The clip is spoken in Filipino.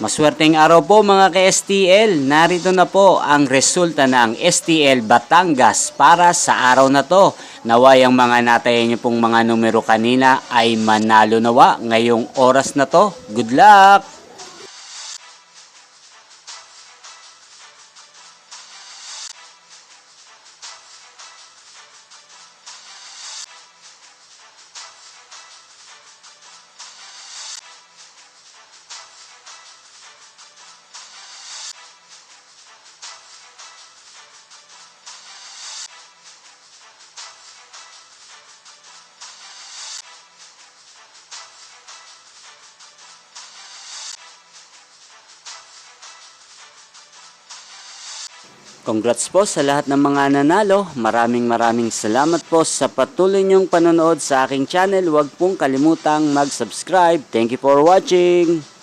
Maswerteng araw po mga ka-STL. Narito na po ang resulta ng STL Batangas para sa araw na to. Naway ang mga natayan niyo pong mga numero kanina ay manalo nawa ngayong oras na to. Good luck! Congrats po sa lahat ng mga nanalo. Maraming salamat po sa patuloy niyong panonood sa aking channel. Huwag pong kalimutang mag-subscribe. Thank you for watching.